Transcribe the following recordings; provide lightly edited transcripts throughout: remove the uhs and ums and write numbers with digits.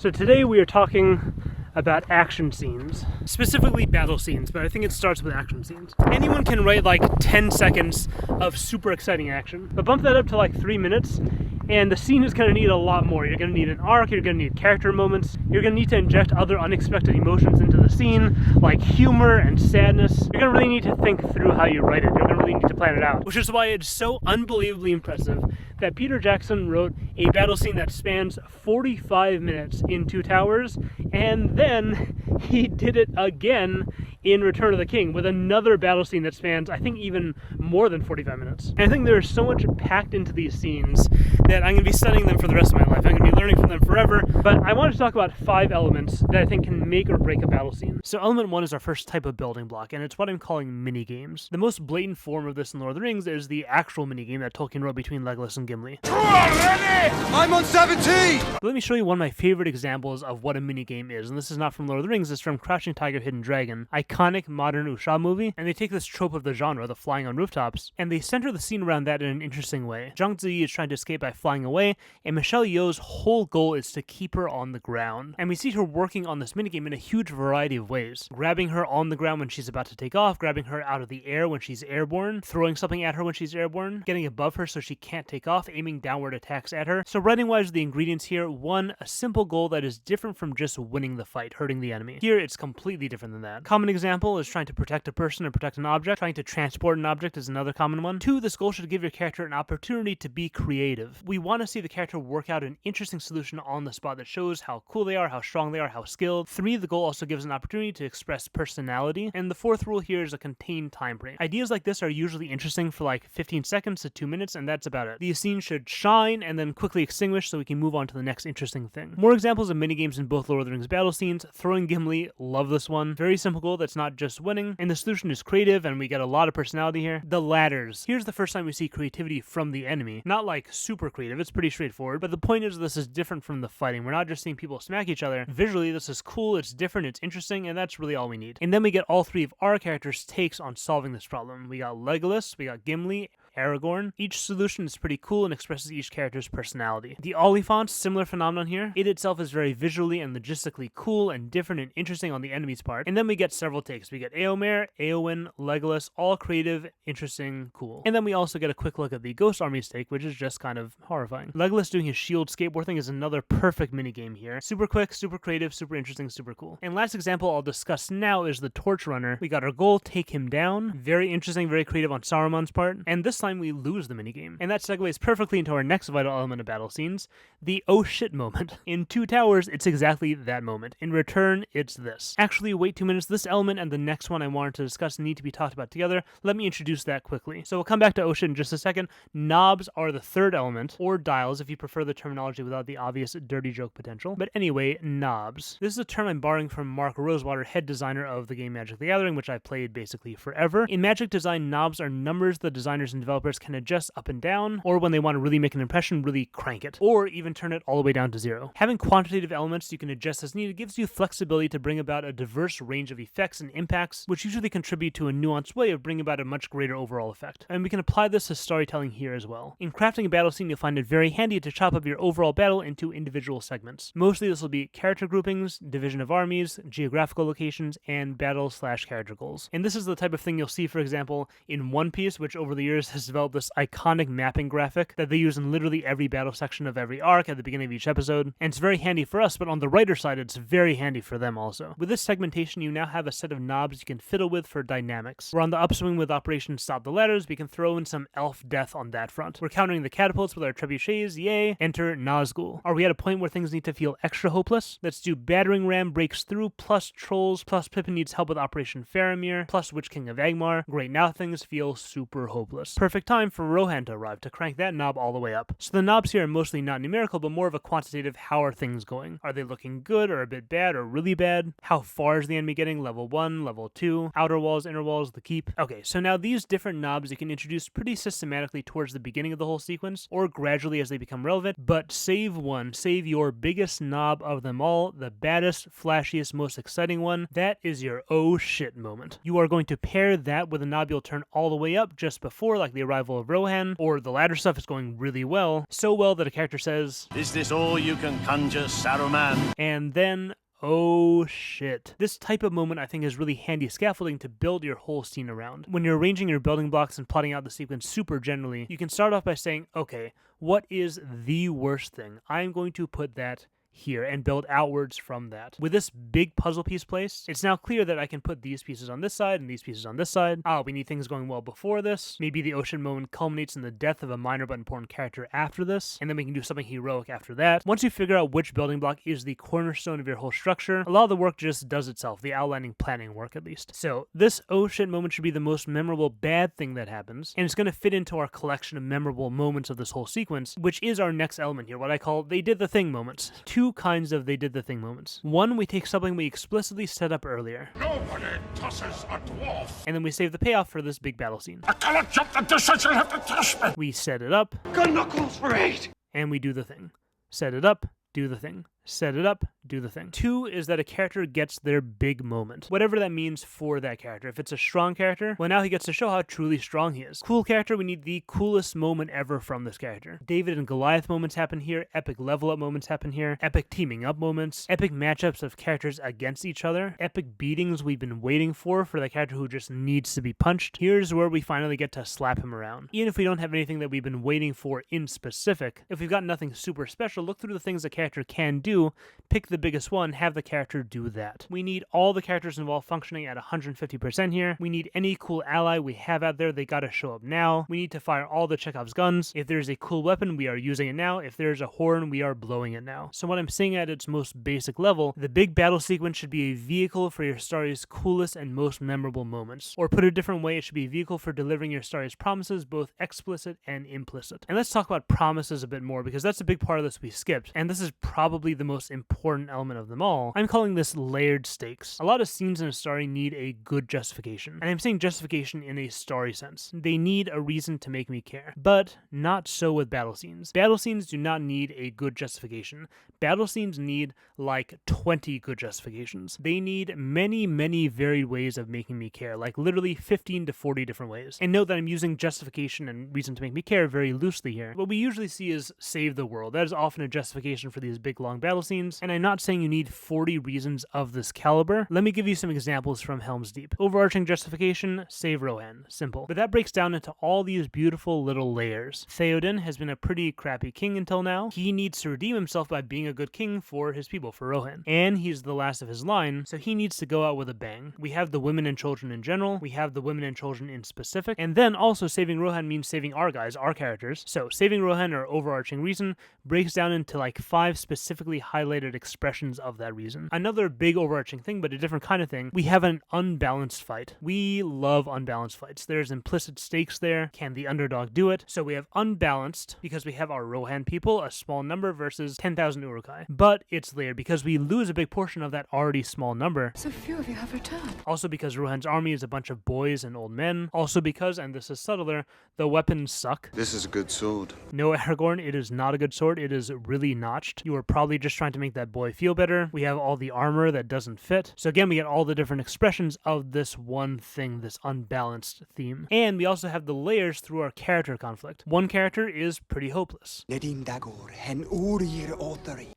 So today we are talking about action scenes, specifically battle scenes, but I think it starts with action scenes. Anyone can write like 10 seconds of super exciting action, but bump that up to like 3 minutes, and the scene is going to need a lot more. You're going to need an arc, you're going to need character moments, you're going to need to inject other unexpected emotions into the scene, like humor and sadness. You're going to really need to think through how you write it. You're going to really need to plan it out, which is why it's so unbelievably impressive that Peter Jackson wrote a battle scene that spans 45 minutes in Two Towers, and then he did it again in Return of the King with another battle scene that spans, I think, even more than 45 minutes. And I think there is so much packed into these scenes that I'm going to be studying them for the rest of my life. I'm going to be learning from them forever, but I want to talk about 5 elements that I think can make or break a battle scene. So element 1 is our first type of building block, and it's what I'm calling minigames. The most blatant form of this in Lord of the Rings is the actual minigame that Tolkien wrote between Legolas and Gimli. I'm on 17! But let me show you one of my favorite examples of what a minigame is, and this is not from Lord of the Rings, it's from Crouching Tiger, Hidden Dragon, iconic modern wuxia movie, and they take this trope of the genre, the flying on rooftops, and they center the scene around that in an interesting way. Zhang Ziyi is trying to escape by flying away, and Michelle Yeoh's whole goal is to keep her on the ground. And we see her working on this minigame in a huge variety of ways. Grabbing her on the ground when she's about to take off, grabbing her out of the air when she's airborne, throwing something at her when she's airborne, getting above her so she can't take off, aiming downward attacks at her. So writing-wise, the ingredients here: 1, a simple goal that is different from just winning the fight, hurting the enemy. Here, it's completely different than that. Common example is trying to protect a person or protect an object. Trying to transport an object is another common one. 2, this goal should give your character an opportunity to be creative. We want to see the character work out an interesting solution on the spot that shows how cool they are, how strong they are, how skilled. 3, the goal also gives an opportunity to express personality. And the 4th rule here is a contained time frame. Ideas like this are usually interesting for like 15 seconds to 2 minutes, and that's about it. These scenes should shine and then quickly extinguish so we can move on to the next interesting thing. More examples of minigames in both Lord of the Rings battle scenes. Throwing Gimli, love this one. Very simple goal that's not just winning, and the solution is creative, and we get a lot of personality here. The ladders. Here's the first time we see creativity from the enemy. Not like super creative, it's pretty straightforward, but the point is this is different from the fighting. We're not just seeing people smack each other. Visually, this is cool, it's different, it's interesting, and that's really all we need. And then we get all 3 of our characters' takes on solving this problem. We got Legolas, we got Gimli, Aragorn. Each solution is pretty cool and expresses each character's personality. The Oliphant, similar phenomenon here. It itself is very visually and logistically cool and different and interesting on the enemy's part. And then we get several takes. We get Éomer, Éowyn, Legolas, all creative, interesting, cool. And then we also get a quick look at the Ghost Army's take, which is just kind of horrifying. Legolas doing his shield skateboard thing is another perfect minigame here. Super quick, super creative, super interesting, super cool. And last example I'll discuss now is the Torch Runner. We got our goal, take him down. Very interesting, very creative on Saruman's part. And this time we lose the minigame. And that segues perfectly into our next vital element of battle scenes, the oh shit moment. In Two Towers, it's exactly that moment. In Return, it's this. Actually, wait 2 minutes. This element and the next one I wanted to discuss need to be talked about together. Let me introduce that quickly. So we'll come back to oh shit in just a second. Knobs are the 3rd element, or dials if you prefer the terminology without the obvious dirty joke potential. But anyway, knobs. This is a term I'm borrowing from Mark Rosewater, head designer of the game Magic the Gathering, which I've played basically forever. In Magic design, knobs are numbers the designers and developers can adjust up and down, or when they want to really make an impression, really crank it, or even turn it all the way down to 0. Having quantitative elements you can adjust as needed gives you flexibility to bring about a diverse range of effects and impacts, which usually contribute to a nuanced way of bringing about a much greater overall effect. And we can apply this to storytelling here as well. In crafting a battle scene, you'll find it very handy to chop up your overall battle into individual segments. Mostly this will be character groupings, division of armies, geographical locations, and battle/character goals. And this is the type of thing you'll see, for example, in One Piece, which over the years has developed this iconic mapping graphic that they use in literally every battle section of every arc at the beginning of each episode. And it's very handy for us, but on the writer side, it's very handy for them also. With this segmentation, you now have a set of knobs you can fiddle with for dynamics. We're on the upswing with Operation Stop the Ladders. We can throw in some elf death on that front. We're countering the catapults with our trebuchets. Yay! Enter Nazgul. Are we at a point where things need to feel extra hopeless? Let's do Battering Ram breaks through, plus Trolls, plus Pippin needs help with Operation Faramir, plus Witch King of Angmar. Great, now things feel super hopeless. Perfect time for Rohan to arrive to crank that knob all the way up. So the knobs here are mostly not numerical, but more of a quantitative, how are things going? Are they looking good or a bit bad or really bad? How far is the enemy getting? Level 1, level 2, outer walls, inner walls, the keep. Okay, so now these different knobs you can introduce pretty systematically towards the beginning of the whole sequence, or gradually as they become relevant, but save one, save your biggest knob of them all, the baddest, flashiest, most exciting one. That is your oh shit moment. You are going to pair that with a knob you'll turn all the way up just before, like the the arrival of Rohan, or the latter stuff is going really well, so well that a character says, "Is this all you can conjure, Saruman?" And then, oh shit. This type of moment I think is really handy scaffolding to build your whole scene around. When you're arranging your building blocks and plotting out the sequence super generally, you can start off by saying, okay, what is the worst thing? I'm going to put that here and build outwards from that. With this big puzzle piece placed, it's now clear that I can put these pieces on this side and these pieces on this side. We need things going well before this. Maybe the ocean moment culminates in the death of a minor but important character after this, and then we can do something heroic after that. Once you figure out which building block is the cornerstone of your whole structure, a lot of the work just does itself, the outlining planning work at least. So this oh shit moment should be the most memorable bad thing that happens, and it's going to fit into our collection of memorable moments of this whole sequence, which is our next element here, what I call they did the thing moments. Two kinds of they did the thing moments. One, we take something we explicitly set up earlier. Nobody tosses a dwarf. And then we save the payoff for this big battle scene. I cannot jump the distance, you'll have to touch me. We set it up. Gun knuckles for 8. And we do the thing. Set it up, do the thing. Set it up, do the thing. 2 is that a character gets their big moment. Whatever that means for that character. If it's a strong character, well, now he gets to show how truly strong he is. Cool character, we need the coolest moment ever from this character. David and Goliath moments happen here. Epic level up moments happen here. Epic teaming up moments. Epic matchups of characters against each other. Epic beatings we've been waiting for the character who just needs to be punched. Here's where we finally get to slap him around. Even if we don't have anything that we've been waiting for in specific, if we've got nothing super special, look through the things the character can do, pick the biggest one, have the character do that. We need all the characters involved functioning at 150% here. We need any cool ally we have out there, they gotta show up now. We need to fire all the Chekhov's guns. If there's a cool weapon, we are using it now. If there's a horn, we are blowing it now. So what I'm saying at its most basic level, the big battle sequence should be a vehicle for your story's coolest and most memorable moments. Or put a different way, it should be a vehicle for delivering your story's promises, both explicit and implicit. And let's talk about promises a bit more, because that's a big part of this we skipped, and this is probably the most important element of them all. I'm calling this layered stakes. A lot of scenes in a story need a good justification, and I'm saying justification in a story sense. They need a reason to make me care, but not so with battle scenes. Battle scenes do not need a good justification. Battle scenes need like 20 good justifications. They need many, many varied ways of making me care, like literally 15 to 40 different ways. And note that I'm using justification and reason to make me care very loosely here. What we usually see is save the world. That is often a justification for these big long battle scenes, and I'm not saying you need 40 reasons of this caliber. Let me give you some examples from Helm's Deep. Overarching justification, save Rohan. Simple. But that breaks down into all these beautiful little layers. Theoden has been a pretty crappy king until now. He needs to redeem himself by being a good king for his people, for Rohan. And he's the last of his line, so he needs to go out with a bang. We have the women and children in general, we have the women and children in specific, and then also saving Rohan means saving our guys, our characters. So saving Rohan, or overarching reason, breaks down into like 5 specifically highlighted expressions of that reason. Another big overarching thing, but a different kind of thing, we have an unbalanced fight. We love unbalanced fights. There's implicit stakes there. Can the underdog do it? So we have unbalanced because we have our Rohan people, a small number versus 10,000 Uruk-hai. But it's layered because we lose a big portion of that already small number. So few of you have returned. Also because Rohan's army is a bunch of boys and old men. Also because, and this is subtler, the weapons suck. This is a good sword. No, Aragorn, it is not a good sword. It is really notched. You are probably just trying to make that boy feel better. We have all the armor that doesn't fit. So again, we get all the different expressions of this one thing, this unbalanced theme. And we also have the layers through our character conflict. One character is pretty hopeless.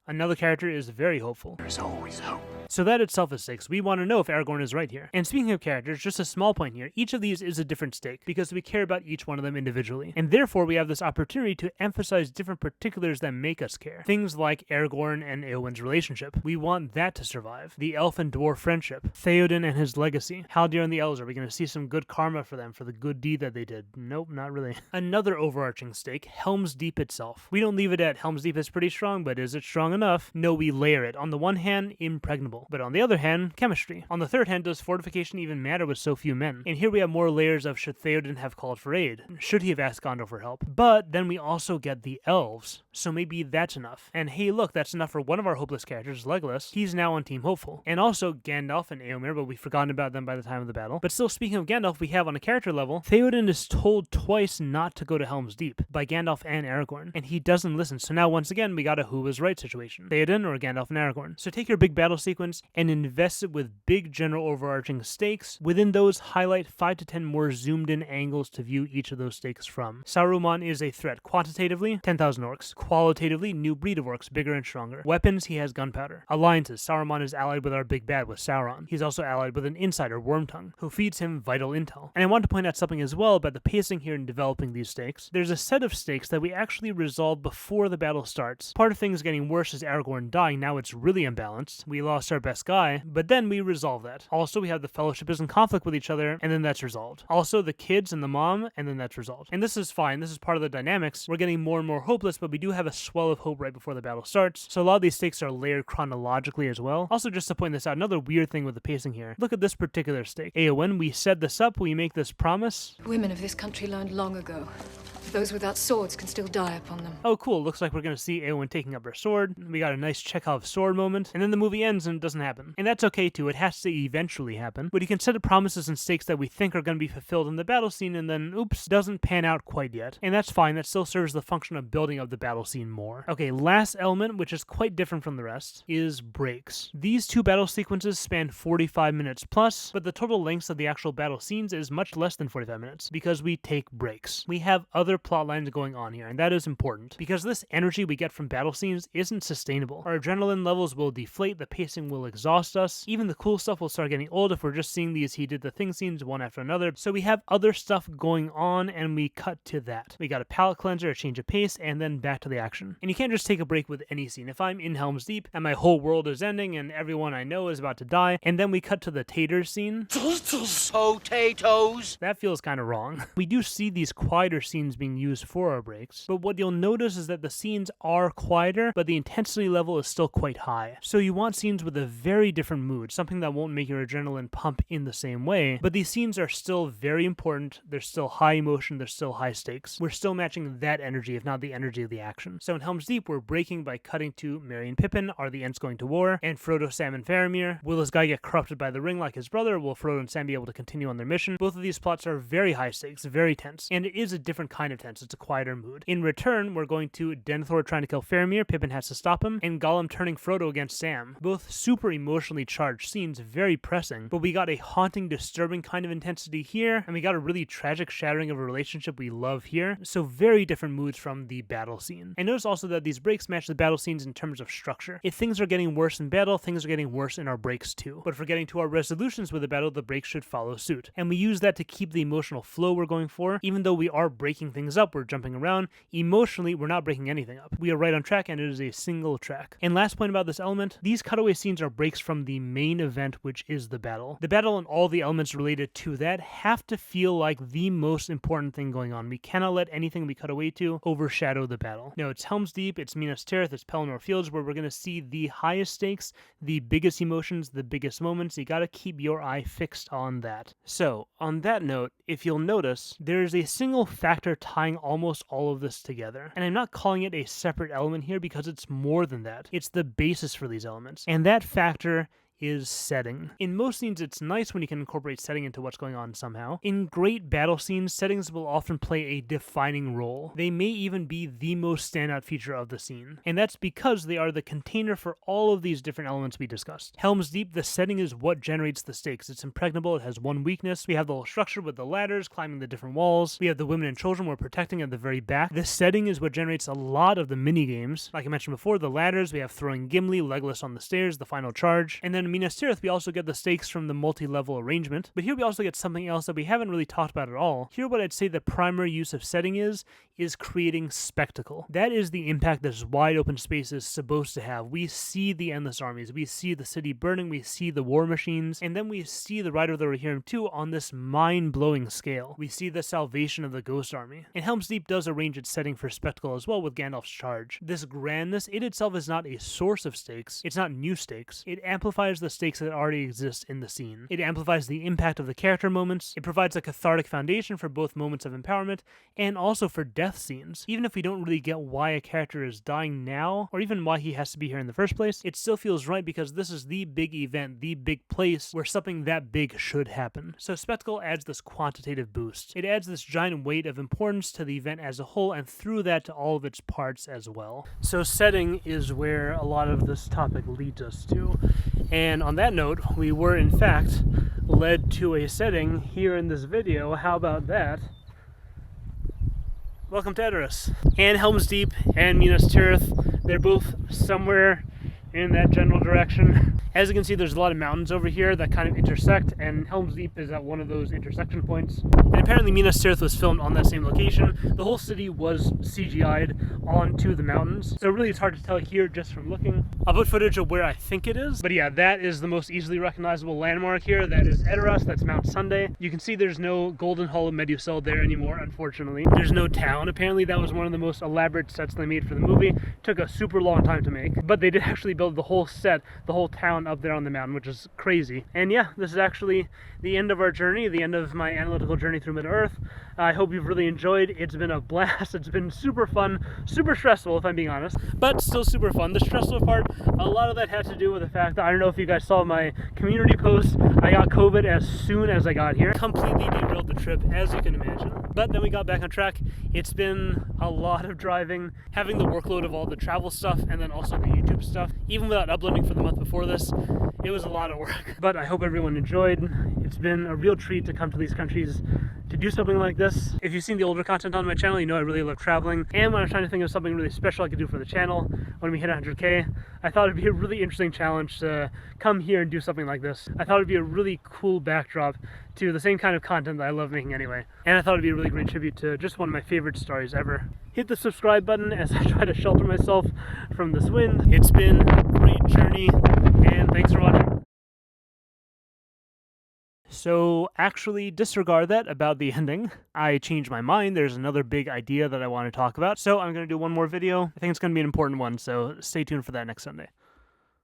Another character is very hopeful. There's always hope. So that itself is stakes. We want to know if Aragorn is right here. And speaking of characters, just a small point here, each of these is a different stake because we care about each one of them individually. And therefore we have this opportunity to emphasize different particulars that make us care. Things like Aragorn and Eowyn's relationship. We want that to survive. The elf and dwarf friendship. Theoden and his legacy. Haldir and the elves, are we going to see some good karma for them for the good deed that they did? Nope, not really. Another overarching stake, Helm's Deep itself. We don't leave it at Helm's Deep is pretty strong, but is it strong enough? No, we layer it. On the one hand, impregnable. But on the other hand, chemistry. On the third hand, does fortification even matter with so few men? And here we have more layers of should Theoden have called for aid? Should he have asked Gondor for help? But then we also get the elves. so maybe that's enough. And hey look, that's enough for one of our hopeless characters, Legolas. He's now on Team Hopeful. And also Gandalf and Éomer, but we've forgotten about them by the time of the battle. But still, speaking of Gandalf, we have on a character level, Theoden is told twice not to go to Helm's Deep by Gandalf and Aragorn, and he doesn't listen. So now once again, we got a who was right situation. Theoden or Gandalf and Aragorn. So take your big battle sequence and invest it with big general overarching stakes. Within those, highlight 5 to 10 more zoomed in angles to view each of those stakes from. Saruman is a threat. Quantitatively, 10,000 orcs. Qualitatively, new breed of orcs, bigger and stronger. Weapons, he has gunpowder. Alliances, Saruman is allied with our big bad, with Sauron. He's also allied with an insider, Wormtongue, who feeds him vital intel. And I want to point out something as well about the pacing here in developing these stakes. There's a set of stakes that we actually resolve before the battle starts. Part of things getting worse is Aragorn dying. Now it's really imbalanced. We lost our best guy, but then we resolve that. Also, we have the Fellowship is in conflict with each other, and then that's resolved. Also, the kids and the mom, and then that's resolved. And this is fine. This is part of the dynamics. We're getting more and more hopeless, but we do have a swell of hope right before the battle starts. So a lot of these stakes are layered chronologically as well. Also, just to point this out, another weird thing with the pacing here. Look at this particular stake. When we set this up, we make this promise. Women of this country learned long ago. Those without swords can still die upon them. Oh, cool. Looks like we're going to see Éowyn taking up her sword. We got a nice Chekhov sword moment. And then the movie ends and it doesn't happen. And that's okay too. It has to eventually happen. But you can set up promises and stakes that we think are going to be fulfilled in the battle scene and then, oops, doesn't pan out quite yet. And that's fine. That still serves the function of building up the battle scene more. Okay, last element, which is quite different from the rest, is breaks. These two battle sequences span 45 minutes plus, but the total length of the actual battle scenes is much less than 45 minutes because we take breaks. We have other plot lines going on here, and that is important because this energy we get from battle scenes isn't sustainable. Our adrenaline levels will deflate, the pacing will exhaust us, even the cool stuff will start getting old if we're just seeing these he did the thing scenes one after another. So we have other stuff going on and we cut to that. We got a palate cleanser, a change of pace, and then back to the action. And you can't just take a break with any scene. If I'm in Helm's Deep and my whole world is ending and everyone I know is about to die, and then we cut to the taters scene, Potatoes! that feels kind of wrong. We do see these quieter scenes being used for our breaks, but what you'll notice is that the scenes are quieter, but the intensity level is still quite high. So you want scenes with a very different mood, something that won't make your adrenaline pump in the same way, but these scenes are still very important, there's still high emotion, there's still high stakes. We're still matching that energy, if not the energy of the action. So in Helm's Deep, we're breaking by cutting to Merry and Pippin, are the Ents going to war, and Frodo, Sam, and Faramir. Will this guy get corrupted by the ring like his brother, or will Frodo and Sam be able to continue on their mission? Both of these plots are very high stakes, very tense, and it is a different kind of tense, it's a quieter mood. In return, we're going to Denethor trying to kill Faramir, Pippin has to stop him, and Gollum turning Frodo against Sam. Both super emotionally charged scenes, very pressing, but we got a haunting, disturbing kind of intensity here, and we got a really tragic shattering of a relationship we love here, so very different moods from the battle scene. And notice also that these breaks match the battle scenes in terms of structure. If things are getting worse in battle, things are getting worse in our breaks too. But for getting to our resolutions with the battle, the breaks should follow suit. And we use that to keep the emotional flow we're going for. Even though we are breaking things up, we're jumping around, emotionally, we're not breaking anything up. We are right on track, and it is a single track. And last point about this element, these cutaway scenes are breaks from the main event, which is the battle. The battle and all the elements related to that have to feel like the most important thing going on. We cannot let anything we cut away to overshadow the battle. No, it's Helm's Deep, it's Minas Tirith, it's Pelennor Fields, where we're going to see the highest stakes, the biggest emotions, the biggest moments. You gotta keep your eye fixed on that. So, on that note, if you'll notice, there's a single factor tying almost all of this together. And I'm not calling it a separate element here because it's more than that. It's the basis for these elements. And that factor is setting. In most scenes, it's nice when you can incorporate setting into what's going on somehow. In great battle scenes, settings will often play a defining role. They may even be the most standout feature of the scene. And that's because they are the container for all of these different elements we discussed. Helm's Deep, the setting is what generates the stakes. It's impregnable, it has one weakness. We have the whole structure with the ladders, climbing the different walls. We have the women and children we're protecting at the very back. The setting is what generates a lot of the mini-games. Like I mentioned before, the ladders, we have throwing Gimli, Legolas on the stairs, the final charge. And then in Minas Tirith, we also get the stakes from the multi-level arrangement. But here we also get something else that we haven't really talked about at all. Here what I'd say the primary use of setting is creating spectacle. That is the impact this wide open space is supposed to have. We see the endless armies, we see the city burning, we see the war machines, and then we see the Rider of the Rohirrim too on this mind-blowing scale. We see the salvation of the Ghost Army. And Helm's Deep does arrange its setting for spectacle as well with Gandalf's charge. This grandness, it itself is not a source of stakes, it's not new stakes. It amplifies lowers the stakes that already exist in the scene. It amplifies the impact of the character moments. It provides a cathartic foundation for both moments of empowerment and also for death scenes. Even if we don't really get why a character is dying now, or even why he has to be here in the first place, it still feels right because this is the big event, the big place where something that big should happen. So spectacle adds this quantitative boost. It adds this giant weight of importance to the event as a whole, and through that to all of its parts as well. So setting is where a lot of this topic leads us to. And on that note, we were in fact led to a setting here in this video. How about that? Welcome to Edoras. And Helm's Deep and Minas Tirith, they're both somewhere in that general direction. As you can see, there's a lot of mountains over here that kind of intersect, and Helm's Deep is at one of those intersection points. And apparently Minas Tirith was filmed on that same location. The whole city was CGI'd onto the mountains, so really it's hard to tell here just from looking. I'll put footage of where I think it is, but yeah, that is the most easily recognizable landmark here. That is Edoras, that's Mount Sunday. You can see there's no Golden Hall of Medusel there anymore, unfortunately. There's no town. Apparently that was one of the most elaborate sets they made for the movie. Took a super long time to make, but they did actually build the whole set, the whole town up there on the mountain, which is crazy. And yeah, this is actually the end of our journey, the end of my analytical journey through Middle-earth. I hope you've really enjoyed. It's been a blast. It's been super fun, super stressful if I'm being honest, but still super fun. The stressful part, a lot of that had to do with the fact that, I don't know if you guys saw my community post, I got COVID as soon as I got here. Completely derailed the trip, as you can imagine. But then we got back on track. It's been a lot of driving, having the workload of all the travel stuff and then also the YouTube stuff. Even without uploading for the month before this, it was a lot of work. But I hope everyone enjoyed. It's been a real treat to come to these countries to do something like this. If you've seen the older content on my channel, you know I really love traveling. And when I was trying to think of something really special I could do for the channel when we hit 100K, I thought it'd be a really interesting challenge to come here and do something like this. I thought it'd be a really cool backdrop to the same kind of content that I love making anyway. And I thought it'd be a really great tribute to just one of my favorite stories ever. Hit the subscribe button as I try to shelter myself from this wind. It's been a great journey, and thanks for watching. So actually disregard that about the ending. I changed my mind. There's another big idea that I want to talk about. So I'm going to do one more video. I think it's going to be an important one, so stay tuned for that next Sunday.